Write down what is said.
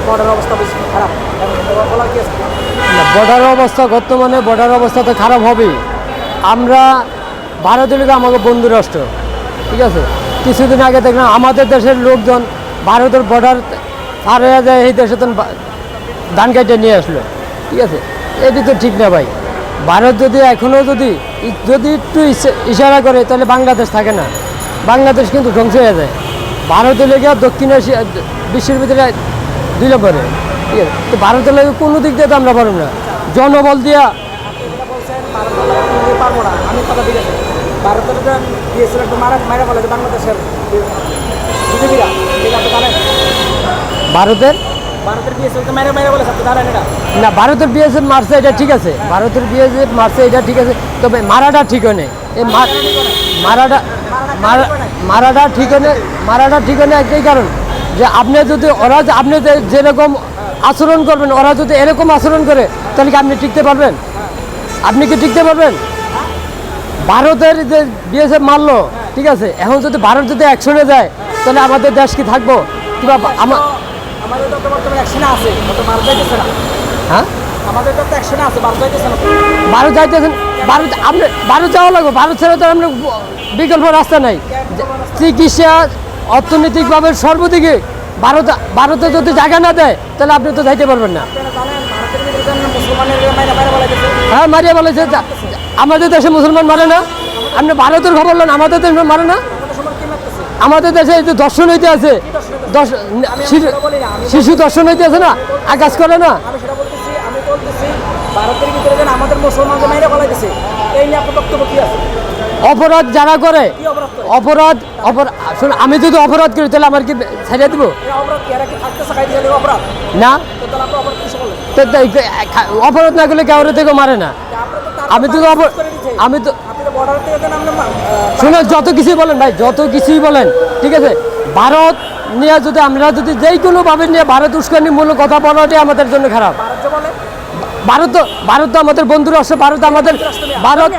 বর্ডারের অবস্থা বেশি খারাপ বলার কি আছে? বর্ডার অবস্থা বর্তমানে বর্ডার অবস্থা তো খারাপ হবেই। আমরা ভারতের লোক আমাকে বন্ধু রাষ্ট্র, ঠিক আছে। কিছুদিন আগে দেখলাম আমাদের দেশের লোকজন ভারতের বর্ডার পার হয়ে যায়, এই দেশে তো ধান কাটে নিয়ে আসলো, ঠিক আছে। এটি তো ঠিক না ভাই। ভারত যদি এখনও যদি একটু ইশারা করে তাহলে বাংলাদেশ থাকে না, বাংলাদেশ কিন্তু ধ্বংস হয়ে যায়। ভারতের লেগে দক্ষিণ এশিয়া বিশ্বের ভিতরে দিলে পরে, ঠিক আছে। তো ভারতের লেগে কোনো দিক দিয়ে তো আমরা পারব না, জনবল দিয়া। পারবো না আমি কথা ঠিক আছে। ভারতের দিয়েছিল একটু মারা বলে বাংলাদেশের বিজেপিরা, ঠিক আছে জানেন? ভারতের বিএসএফ মেরে বলে আপনি জানেন এটা? না, ভারতের বিএসএফ মারছে এটা ঠিক আছে, ভারতের বিএসএফ মারছে এটা ঠিক আছে, তবে মারাটা ঠিক হয় না। এই মারাটা ঠিক হয় না একটাই কারণ, যে আপনি যদি আপনি যেরকম আচরণ করবেন, ওরা যদি এরকম আচরণ করে তাহলে কি আপনি টিকতে পারবেন? আপনি কি টিকতে পারবেন? ভারতের যে বিএসএফ মারলো, ঠিক আছে, এখন যদি ভারত যদি অ্যাকশনে যায় তাহলে আমাদের দেশ কি থাকবো? কিংবা আমাদের তো বর্তমানে অ্যাকশনে আছে, ভারত যাইতেছে না। হ্যাঁ, আমাদের তো অ্যাকশনে আছে, ভারত যাইতেছে না। ভারত যাইতেছেন, ভারত যাওয়া লাগবে। ভারত ছাড়া তো আমরা বিকল্প রাস্তা নাই। চিকিৎসা অর্থনৈতিকভাবে সর্বদিকে ভারতে যদি জায়গা না দেয় তাহলে আপনি তো যাইতে পারবেন না। হ্যাঁ, মারিয়া বলেছে। আমাদের দেশে মুসলমান মারে না, আপনি ভারতের খবর নেন, আমাদের দেশে মারে না। আমাদের দেশে এই যে দর্শন হইতে আছে, শিশু দর্শন হইতে আছে না, আকাশ করে না। ভারতের ভিতরে যেন আমাদের মুসলমানদের মাইরে বলা গেছে, এই নিয়ে আপনার বক্তব্য কি আছে? অপরাধ যারা করে, অপরাধ আমি যদি অপরাধ করি তাহলে আমার কি ছেড়ে দিব? না, অপরাধ না করলে কাউরে থেকে মারে না। আমি তো শুনে যত কিছুই বলেন ভাই, যত কিছুই বলেন, ঠিক আছে। ভারত নিয়ে যদি আমরা যদি যেই কোনোভাবে নিয়ে ভারত উস্কানিমূলক কথা বলাটাই আমাদের জন্য খারাপ। ভারত তো আমাদের বন্ধু রাষ্ট্র, ভারত